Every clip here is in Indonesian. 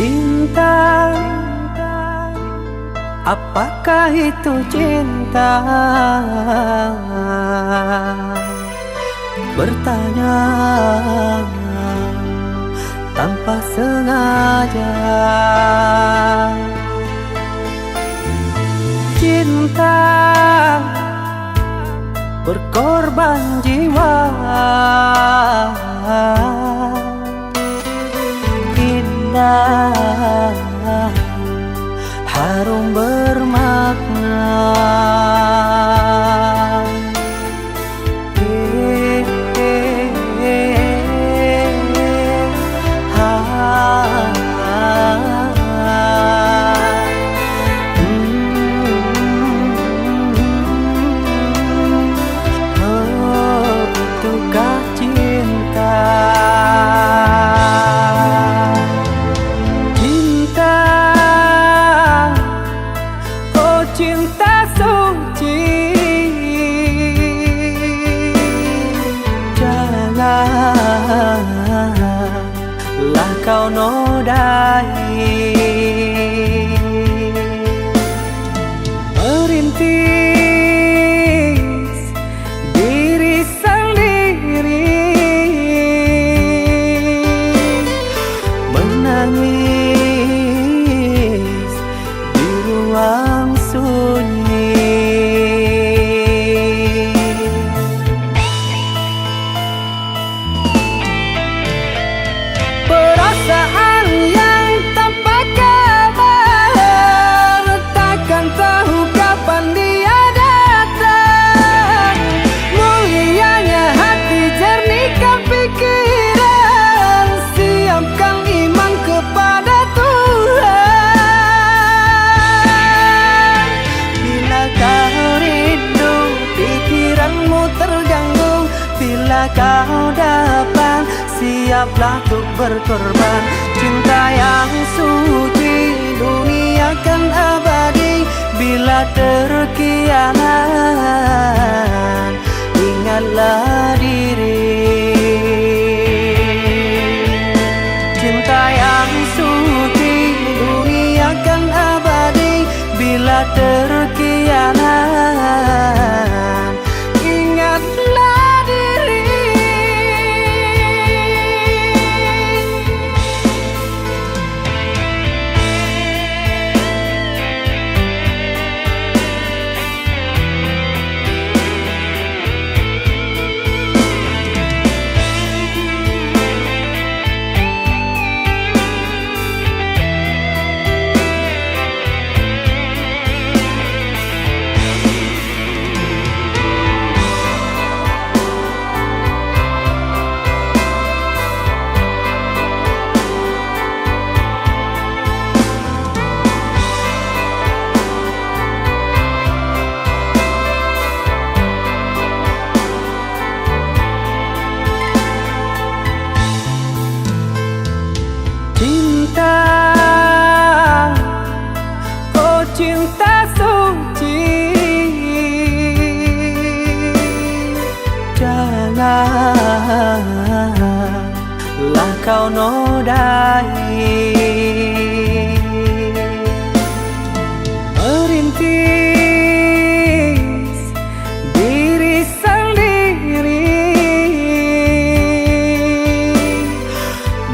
Cinta, apakah itu cinta? Bertanya tanpa sengaja. Cinta berkorban jiwa, indah, harum bermakna. Cinta suci, janganlah kau nodai. Merintis diri sendiri, menangis di ruang sunyi. Perasaan yang tanpa kabar, takkan tahu kapan dia datang. Mulianya hati, jernihkan pikiran, siapkan iman kepada Tuhan. Bila kau rindu, pikiranmu terganggu, bila kau datang, siaplah untuk berkorban. Cinta yang suci, dunia kan abadi. Bila terkianat, ingatlah diri. Cinta yang suci, dunia kan abadi. Bila terkianat, ingatlah diri. Cinta, oh cinta suci, janganlah kau nodai. Merintis diri sendiri,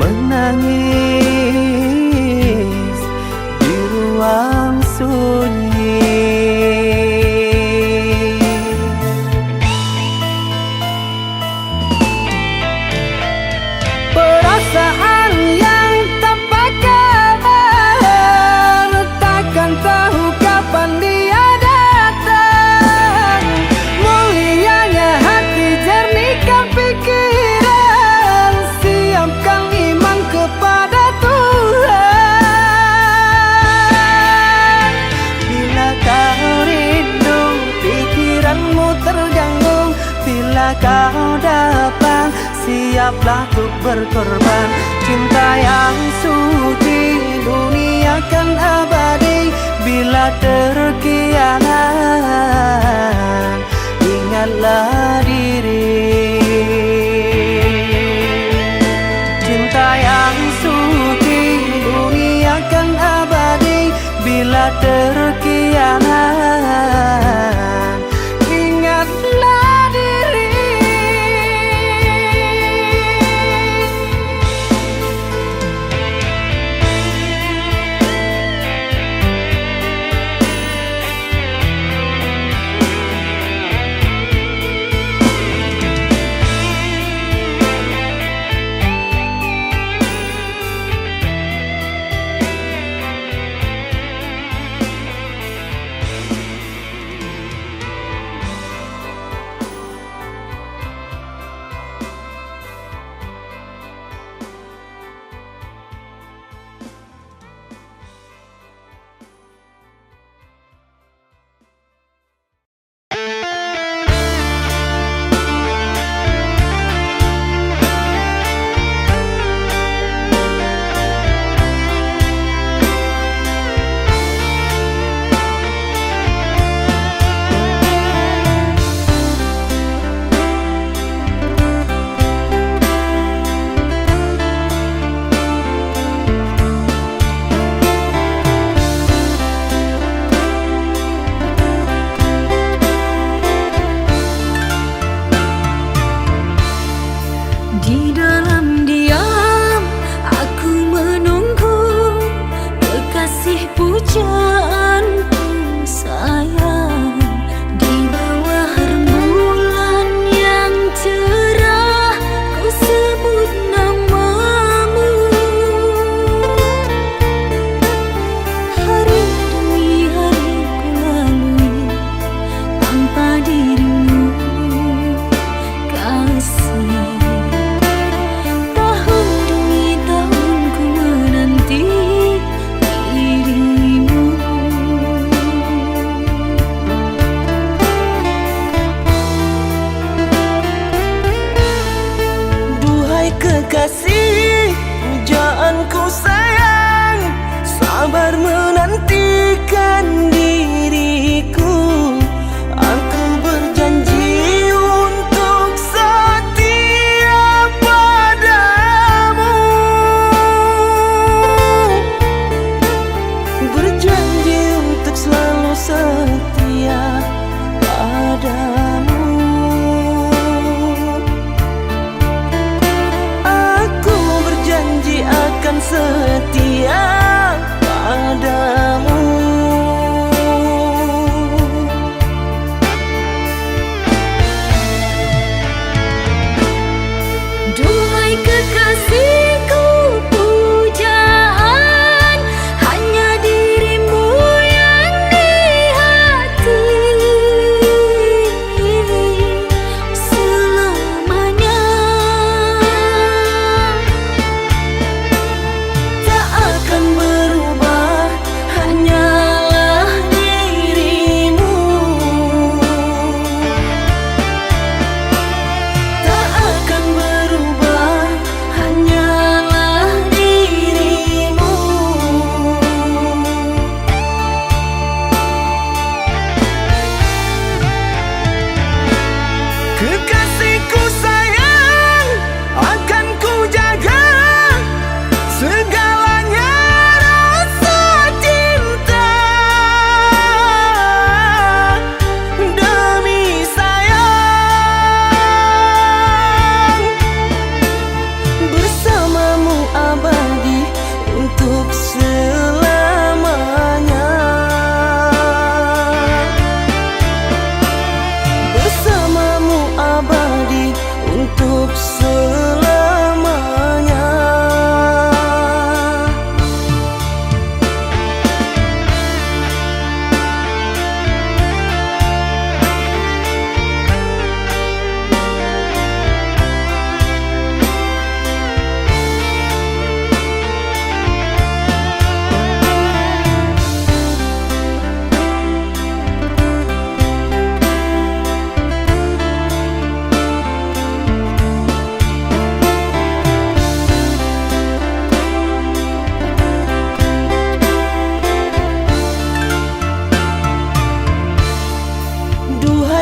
menangis di ruang sunyi. Perasaan yang tanpa kabar, takkan tahu kapan dia datang. Mulianya hati, jernihkan pikiran, siapkan iman kepada Tuhan. Bila kau rindu, pikiranmu terganggu, bila kau datang, siaplah untuk berkorban. Cinta yang suci, dunia kan abadi. Bila terkianat, ingatlah diri. Cinta yang suci, dunia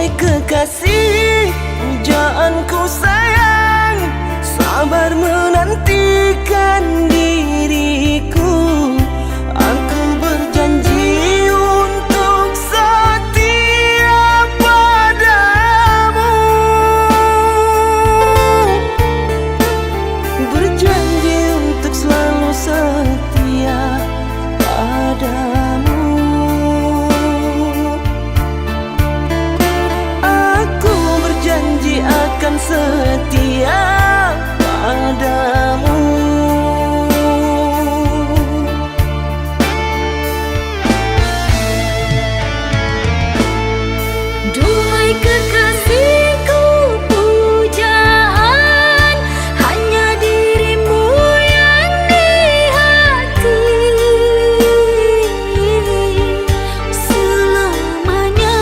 Duhai kekasih, pujaanku sayang, sabar menantikan diriku. Aku berjanji untuk setia padamu, berjanji untuk selalu setia padamu. Aku berjanji akan setia padamu. Duhai kekasihku, pujaan hanya dirimu yang di hati selamanya.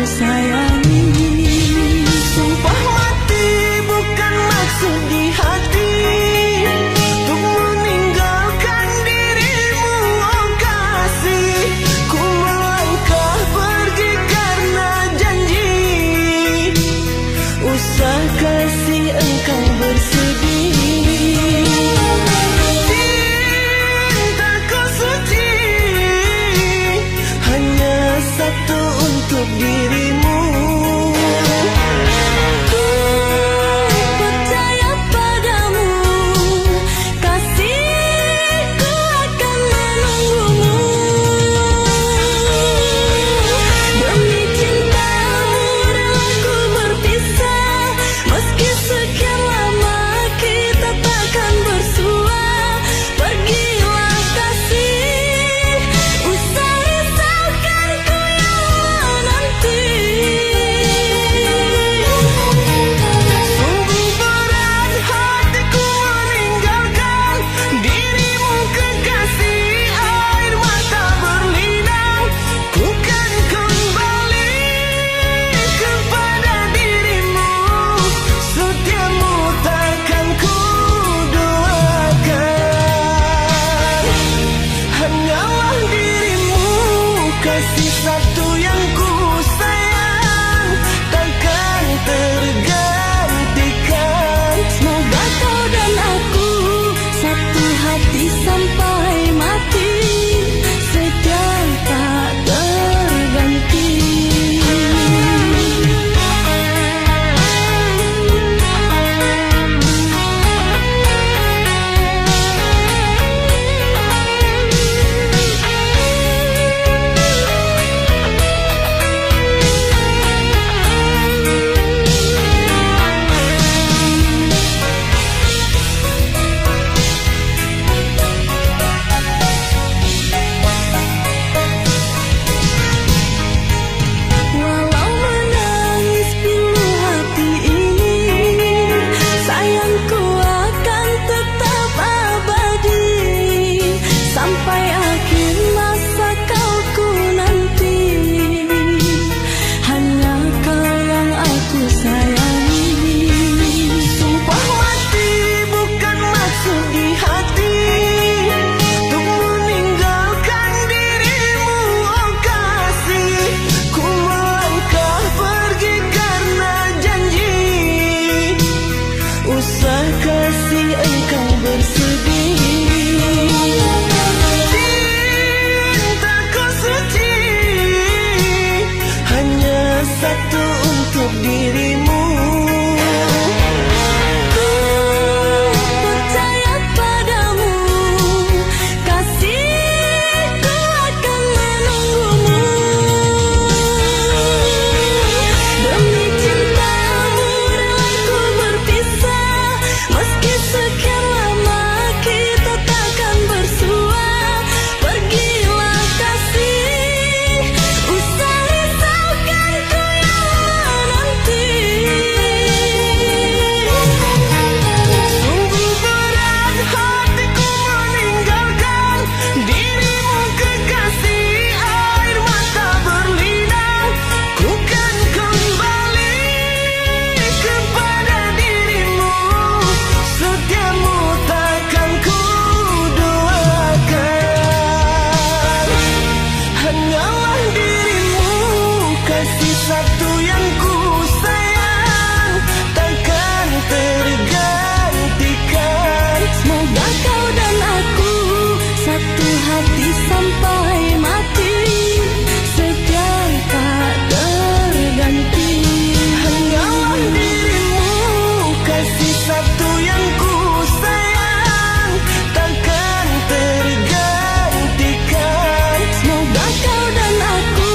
sayangi. Sumpah mati bukan maksud di hati untuk meninggalkan dirimu, oh kasih. Ku melangkah pergi karena janji, usah kasih engkau bersedih. Cintaku suci hanya satu untuk dirimu. Ku percaya padamu, kasihku akan menunggumu. Demi cintamu rela ku berpisah, meski sekian lama kita takkan bersua. Pergilah kasih, usah risaukan ku yang menanti. Sungguh berat hatiku meninggalkan dirimu kekasih, air mata berlinang. Ku kan kembali kepada dirimu, setiamu takkan ku duakan. Hanyalah dirimu, kasih satu yang ku sayang, takkan tergantikan. Semoga kau dan aku satu hati sampai mati, setia tak terganti. Walau menangis pilu hati ini, sayangku akan tetap abadi sampai akhir masa kau ku nanti. Hanya kau yang aku sayangi. Sumpah mati bukan maksud di hati untuk meninggalkan dirimu, oh kasih. Ku melangkah pergi karena janji, usah kasih engkau bersedih. Cintaku suci hanya satu untuk dirimu. Ku percaya padamu, kasihku akan menunggumu. Demi cintamu rela ku berpisah, meski sekian lama kita takkan bersua. Pergilah kasih, usah risaukan ku yang menanti. Sungguh berat hatiku meninggalkan dirimu kekasih, air mata berlinang. Ku kan kembali kepada dirimu, setiamu takkan ku duakan. Hanyalah dirimu, kasih satu yang ku sayang, takkan tergantikan. Semoga kau dan aku satu hati sampai mati, setia tak terganti. Hanyalah dirimu, kasih satu yang ku sayang, takkan tergantikan. Semoga kau dan aku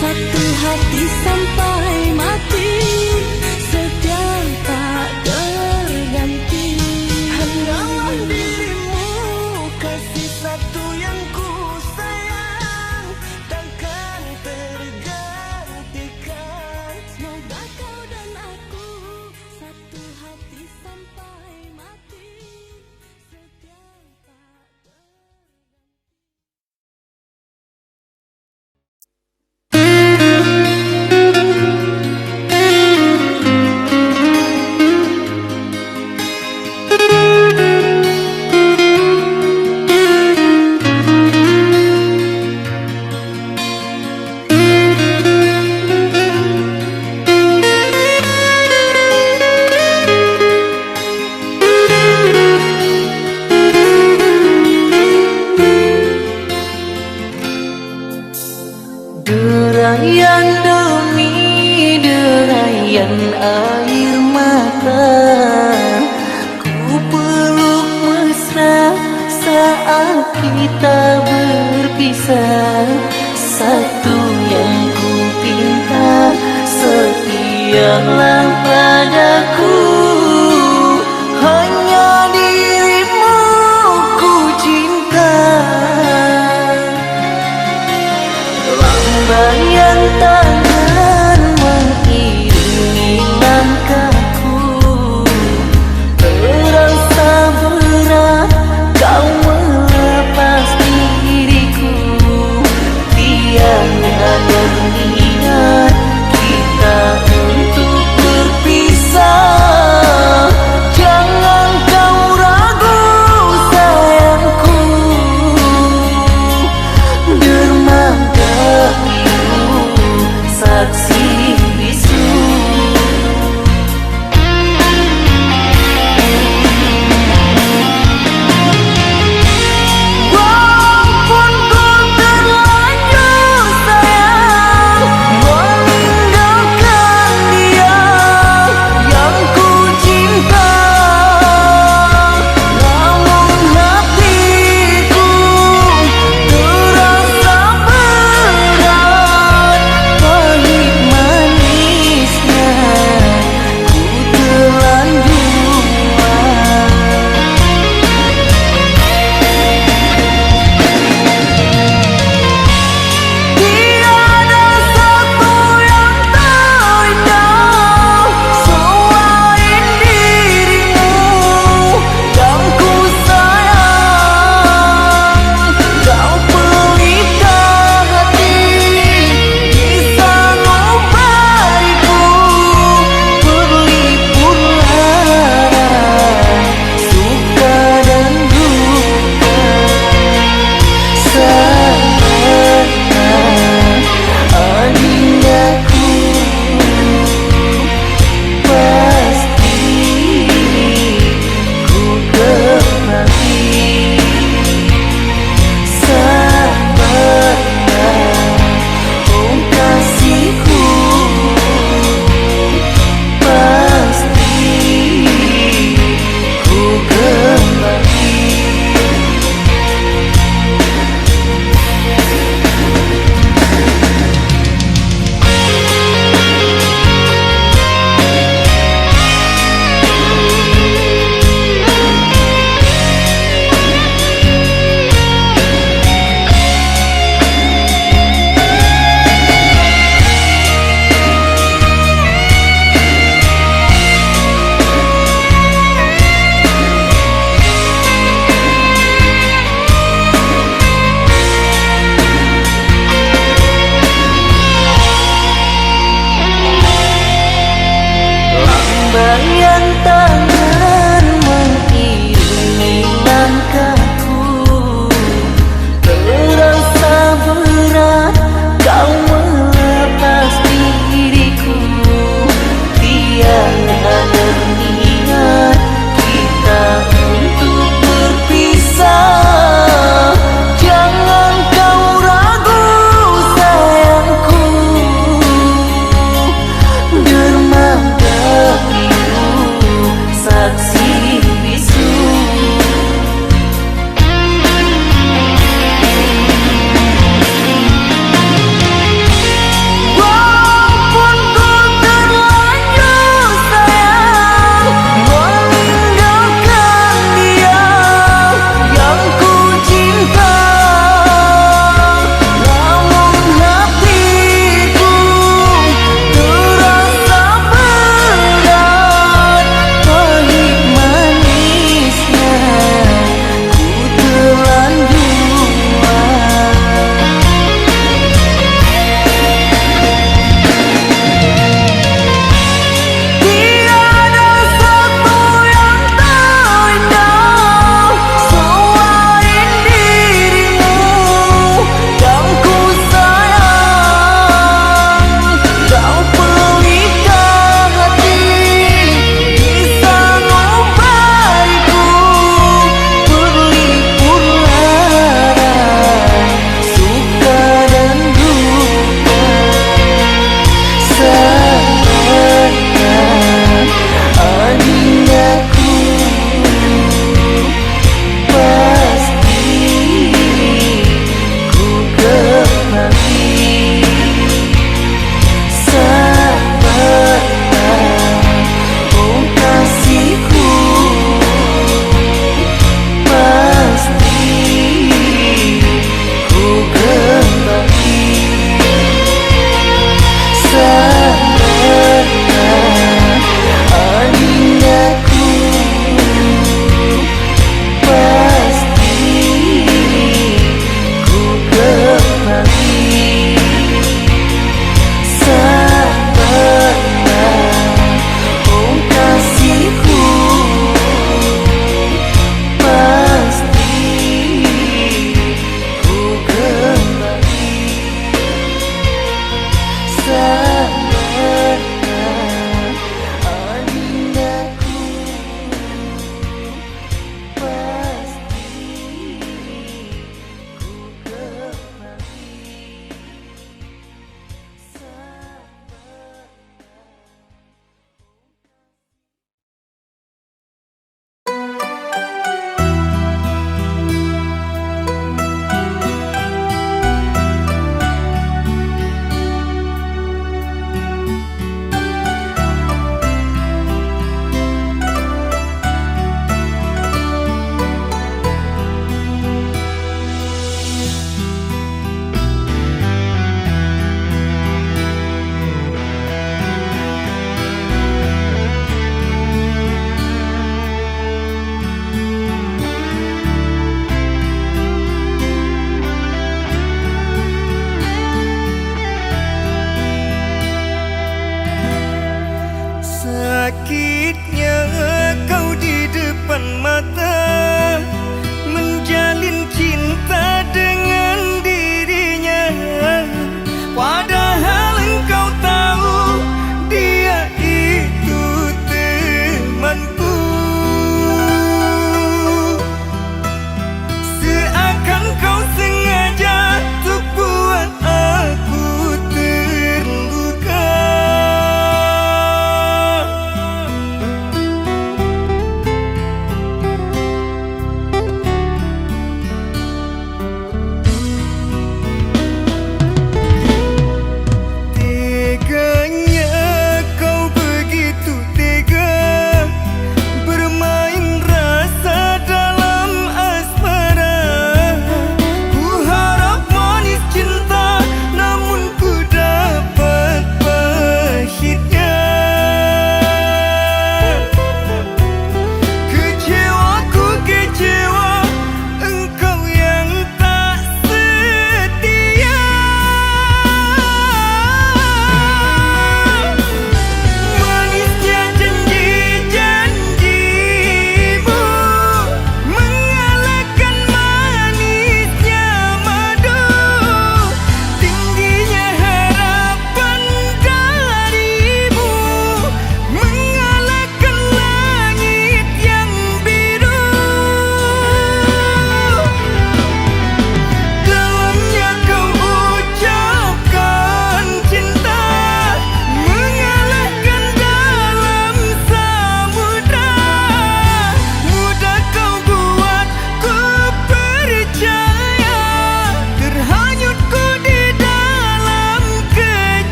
satu hati sampai mati, setia tak terganti. Hanyalah dirimu, kasih satu yang ku sayang, takkan tergantikan. Semoga kau dan aku satu hati sampai mati, setia tak terganti. Sekian demi derayan air mata, ku peluk mesra saat kita berpisah. Satu yang ku pinta, setialah padaku. Hanya dirimu ku cinta. Lambaian tangan mengiringi langkahku, terasa berat kau melepas diriku. Tiada berniat kita untuk berpisah.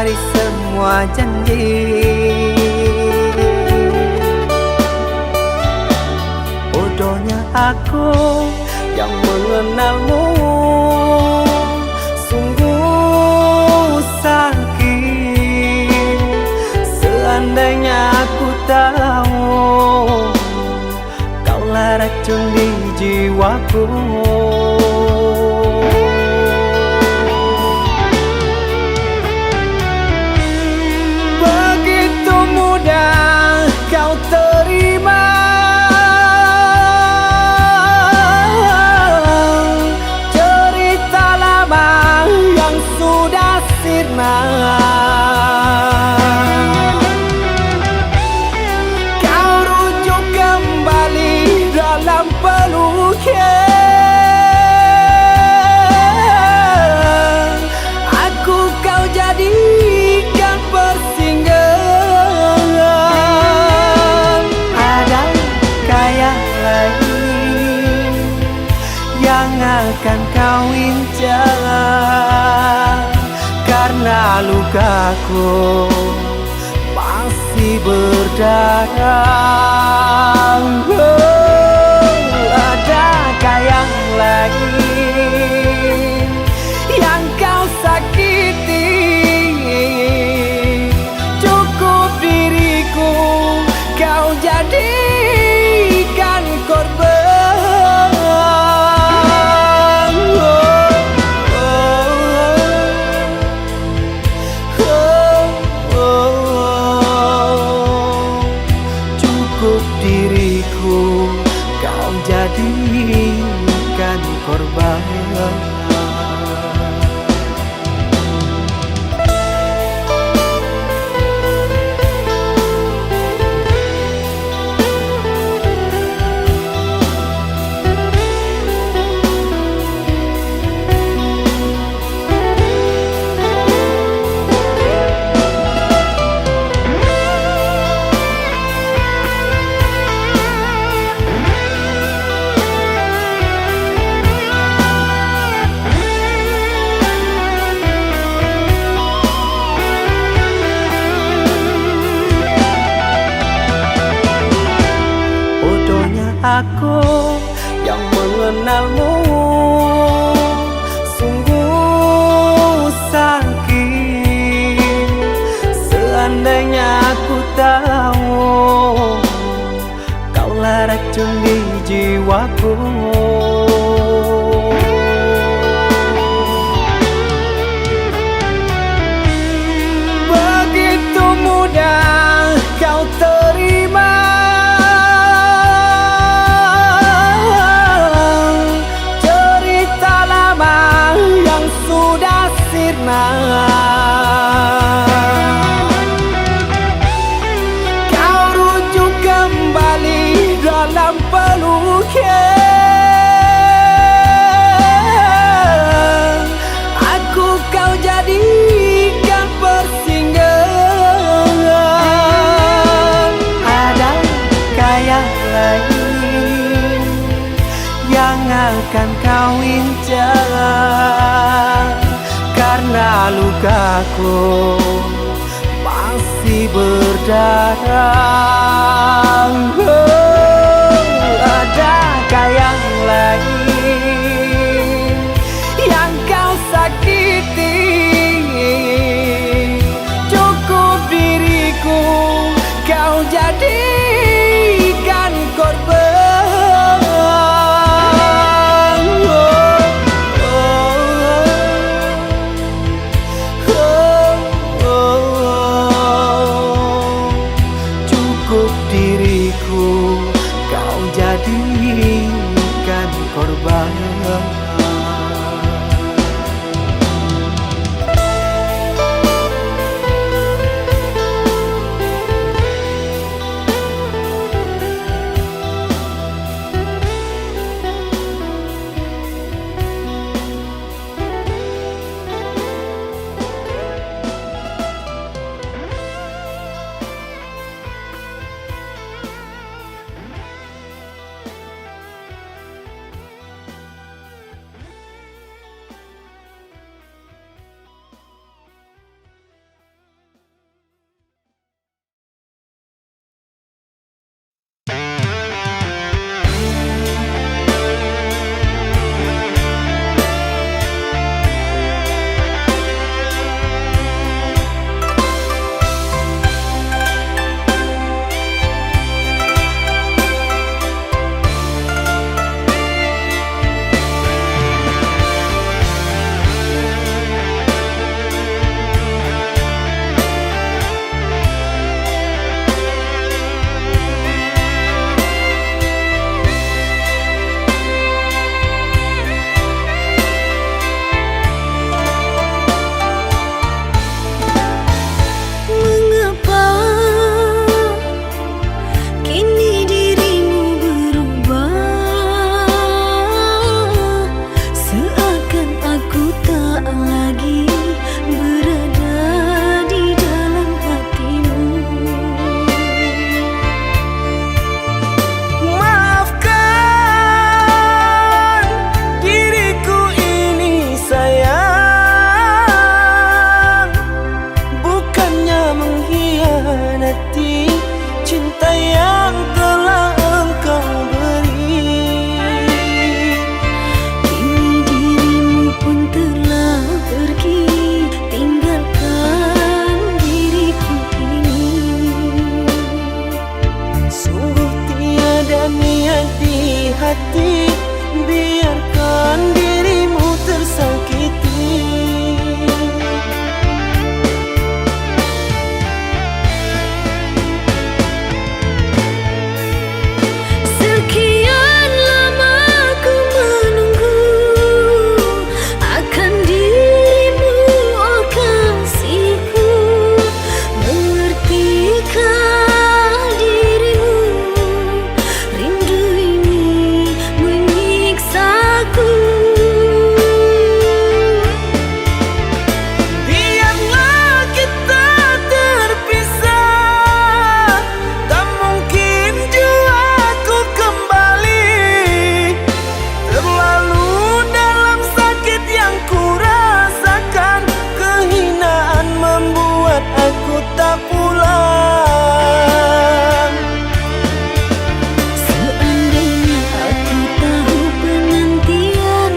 dari semua janji. Bodohnya aku yang mengenalmu, sungguh sakit. Seandainya aku tahu kaulah racun di jiwaku. Begitu mudah kau terima cerita lama yang sudah sirna. Kau rujuk kembali dalam peluknya. Aku kau jadikan persinggahan. Adakah yang lain yang akan kau incar? Karena lukaku masih berdarah. Adakah yang lain yang kau sakiti? Cukup diriku kau jadikan korban. Cukup diriku kau jadikan korban. Aku yang mengenalmu, sungguh sakit. Seandainya aku tahu kaulah racun di jiwaku. Begitu mudah kau terima kau rujuk kembali dalam peluknya. Aku kau jadikan persinggahan. Adakah yang lain yang akan kau incar? Karena lukaku masih berdarah. Adakah yang lain yang kau sakiti? Cukup diriku kau jadikan korban. Kau jadikan korban. hati, biarkan dirimu tersakiti. Sekian lama ku menunggu akan dirimu, oh kasihku. Mengertikah dirimu, rindu ini menyiksaku. Biarlah kita terpisah, tak mungkin jua ku kembali. Terlalu dalam sakit yang ku rasakan, kehinaan membuat aku tak pulang. Seandainya aku tahu penantian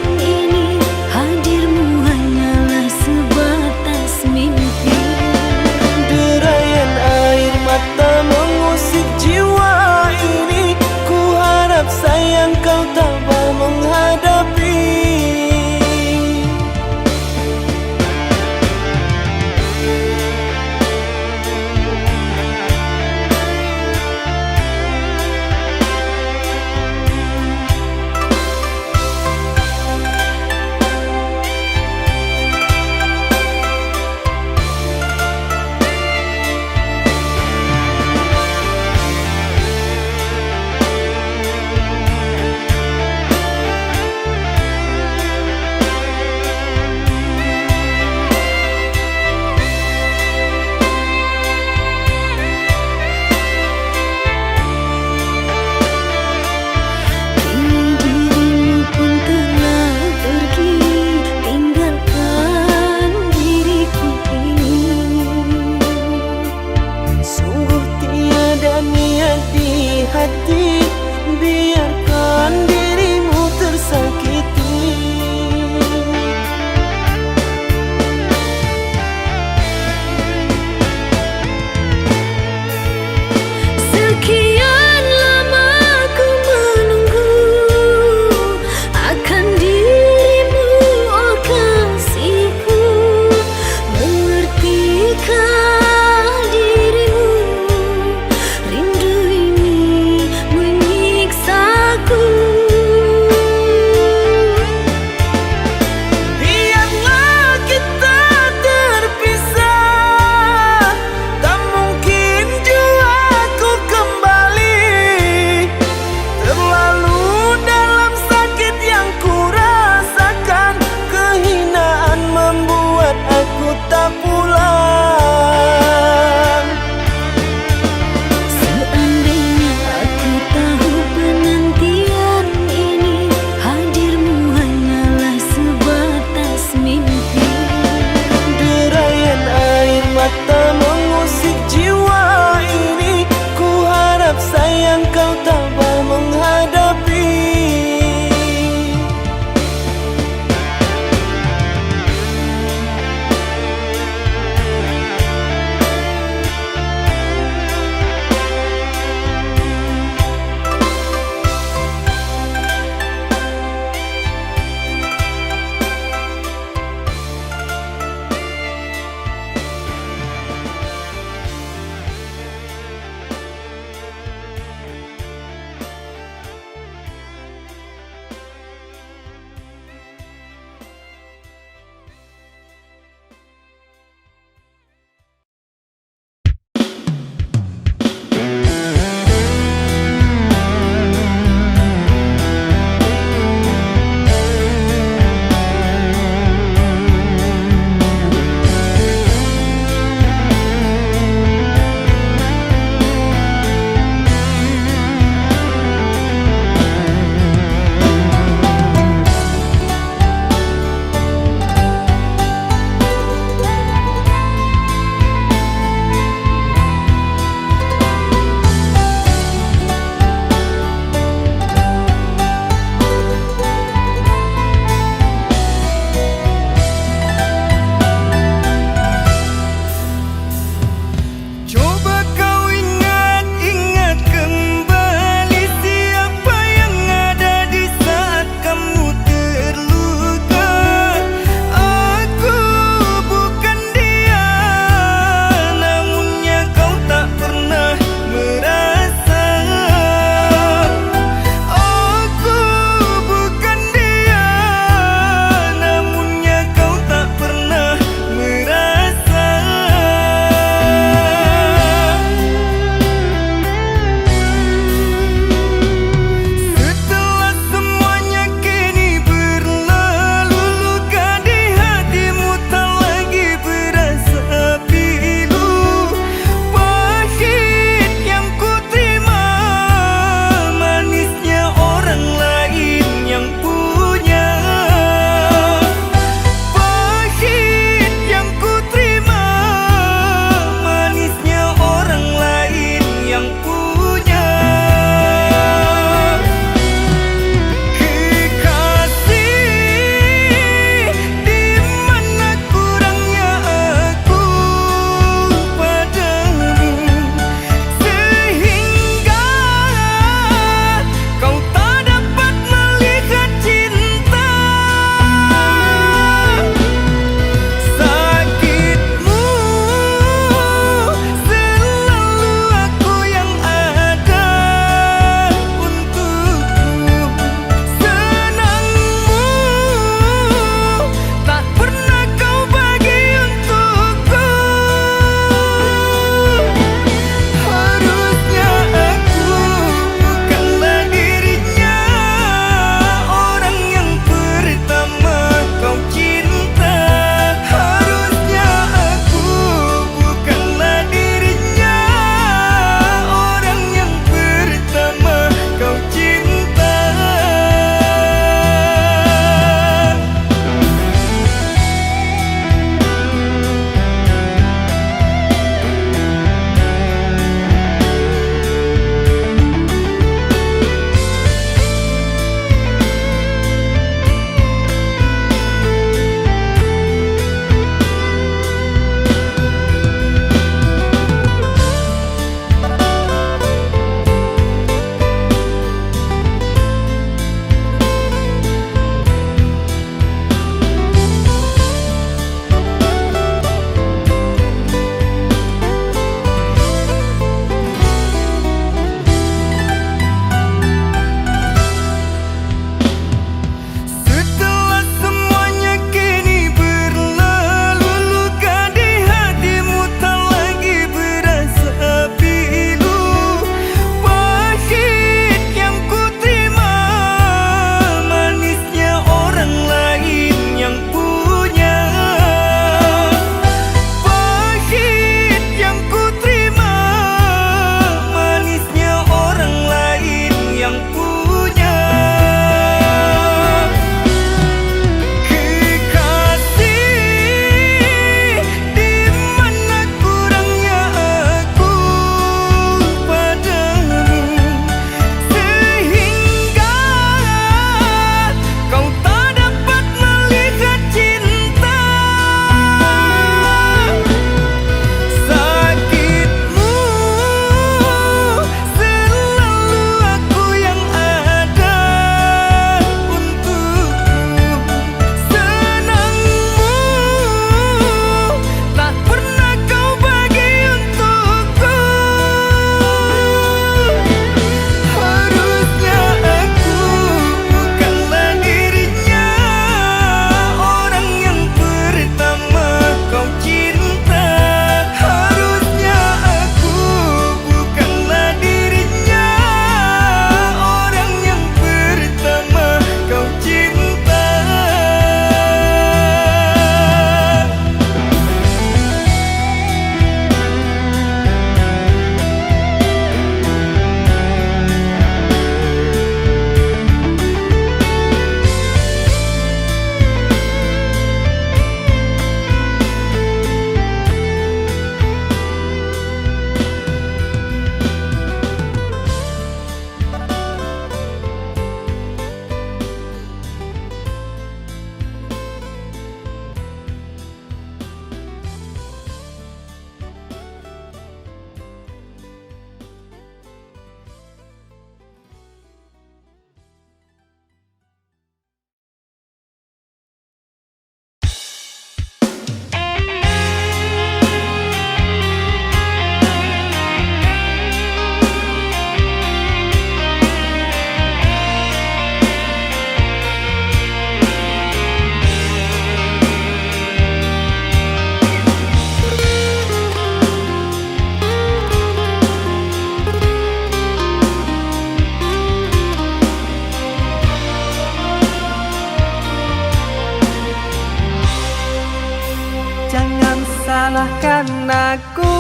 salahkan aku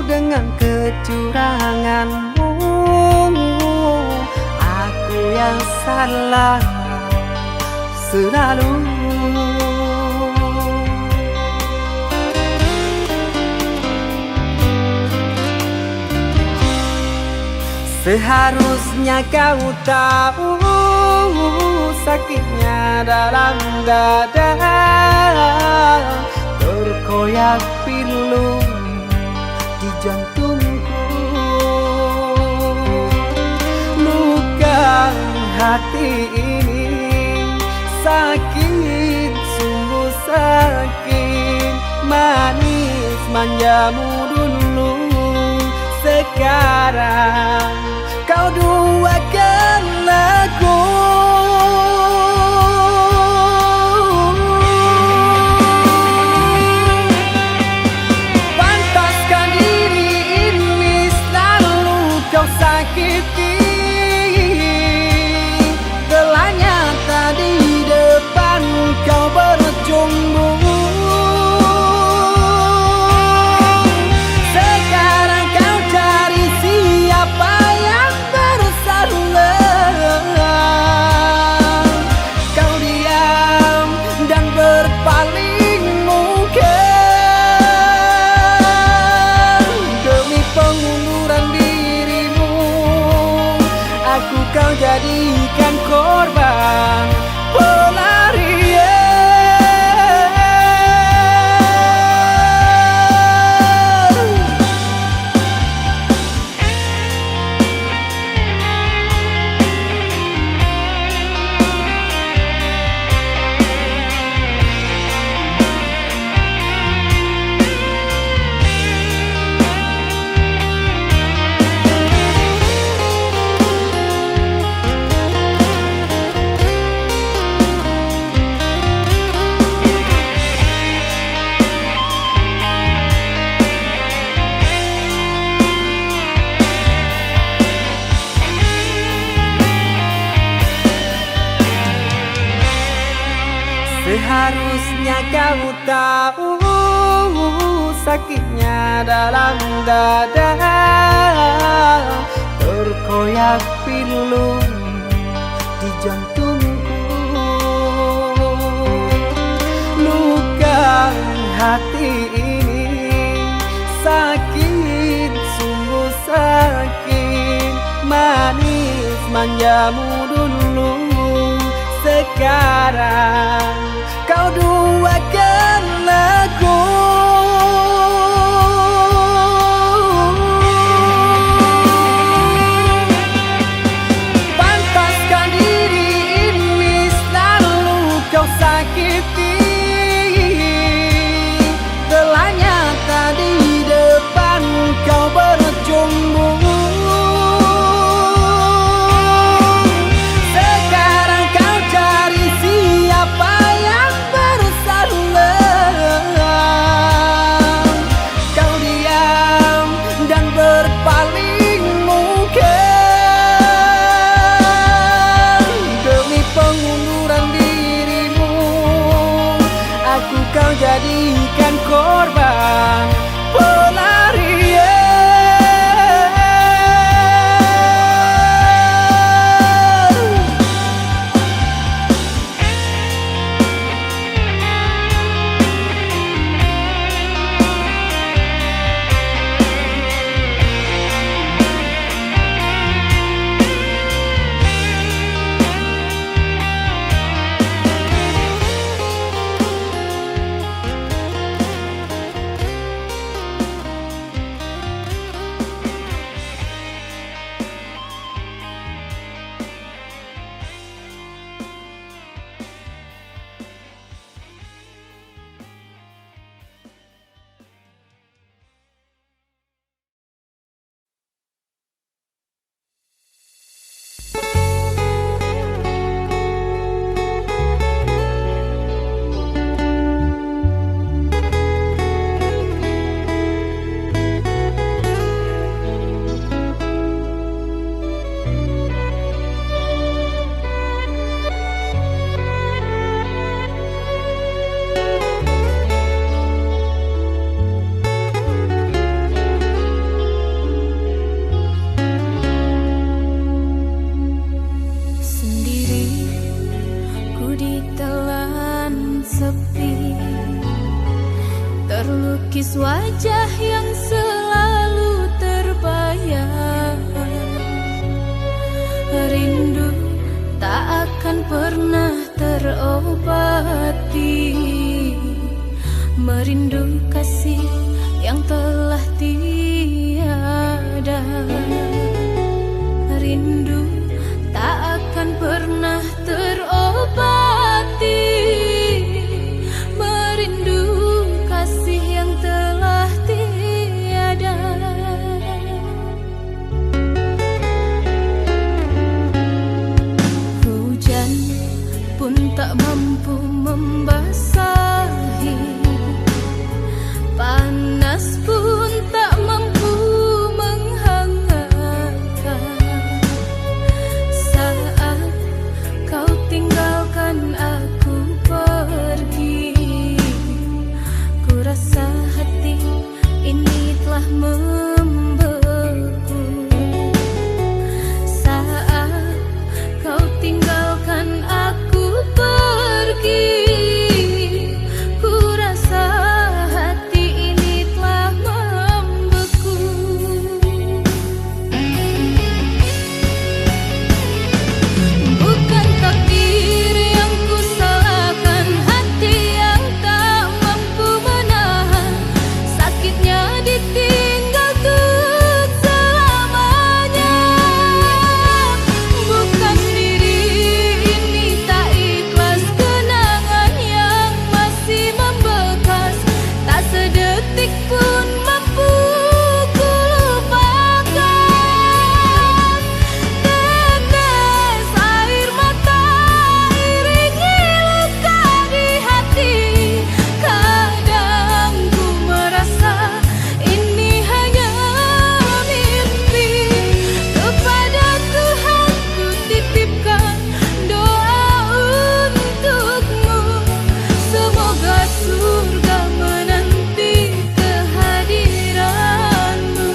dengan kecuranganmu. Aku yang salah selalu. Seharusnya kau tahu sakitnya dalam dada, terkoyak pilu di jantungku. Luka hati ini sakit, sungguh sakit. Manis manjamu dulu, sekarang kau duakan aku. Pantaskah diri ini selalu kau sakiti? Telah nyata di depan kau berjumbu. Kau jadikan korban pelarian. Seharusnya kau tahu sakitnya dalam dada, terkoyak pilu di jantungku. Luka hati ini sakit, sungguh sakit. Manis manjamu dulu, sekarang kau duakan aku. Pantaskah diri ini selalu kau sakiti? Telah nyata di depan kau berjumbu. Sekarang melukis wajah yang selalu terbayang. Rindu tak akan pernah terobati, merindu kasih yang telah tiada. Rindu tak akan pernah terobati, merindu kasih yang telah tiada. Hujan pun tak mampu membasahi, panas pun tak mampu menghangatkan. Saat kau tinggalkan aku pergi, ku rasa hati ini telah membeku. Saat kau tinggalkan aku pergi, ku rasa hati ini telah membeku. Bukan takdir yang ku salahkan, hati yang tak mampu menahan sakitnya ditinggal untuk selamanya. Bukan diri ini tak ikhlas, kenangan yang masih membekas tak sedetik pun mampu ku lupakan. Tetes air mata iringi luka di hati, kadang ku merasa ini hanya mimpi. Kepada Tuhan ku titipkan doa untukmu, semoga surga menanti kehadiranmu.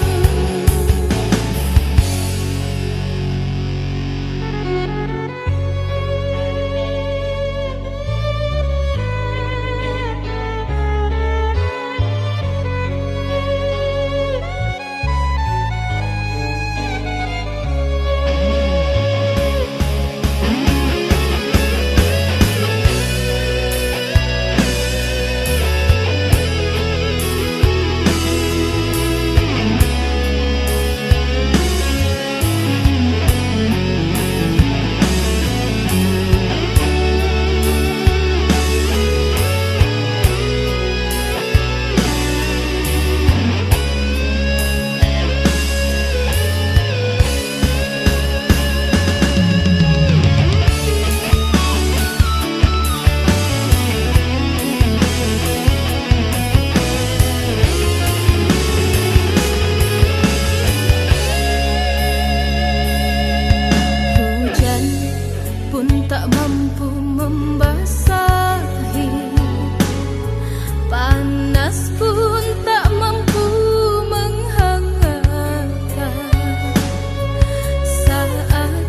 Hujan pun tak mampu membasahi, panas pun tak mampu menghangatkan. Saat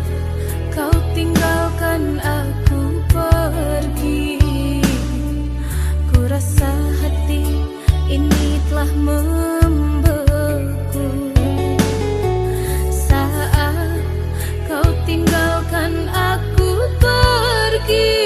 kau tinggalkan aku pergi, ku rasa hati ini telah membeku. Saat kau tinggalkan aku pergi,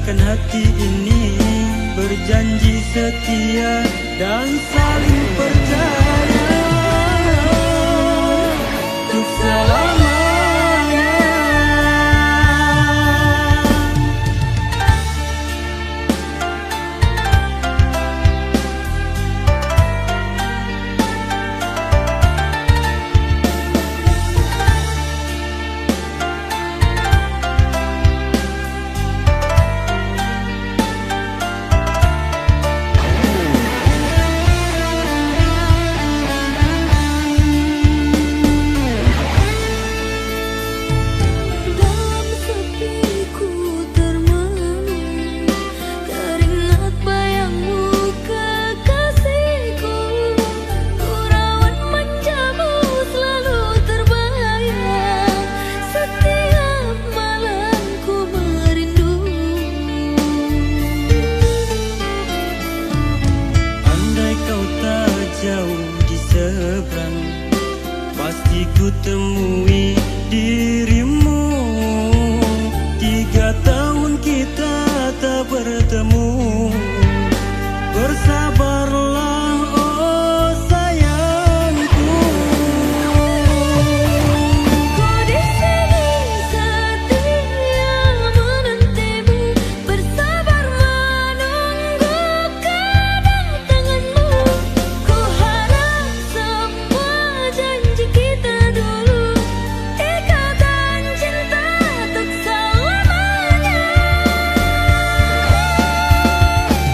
jagakan hati ini, berjanji setia dan saling percaya untuk selamanya. Jauh di seberang, pasti ku temui dirimu. 3 tahun kita tak bertemu. Bersabarlah oh sayangku. Ku di sini setia menantimu, bersabar menunggu kedatanganmu. Ku harap semua janji kita dulu, ikatan cinta untuk selamanya.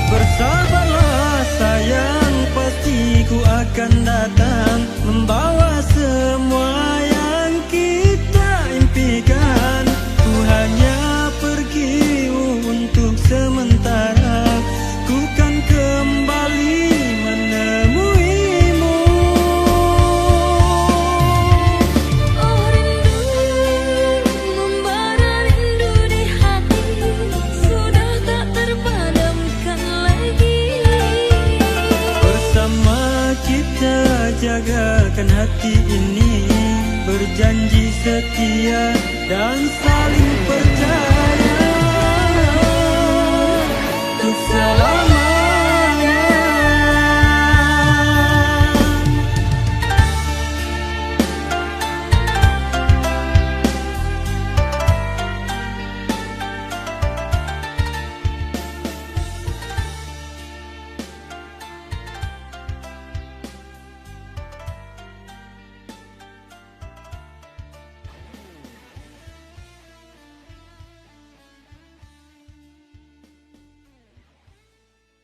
Bersabarlah sayang, pasti ku akan datang, membawa semua yang kita impikan. Ku hanya pergi untuk sementara, ku kan kembali menemuimu. Oh rindu, membara rindu di hati, sudah tak terpadamkan lagi. Bersama kita jagakan hati ini, berjanji setia dan saling percaya untuk selamanya.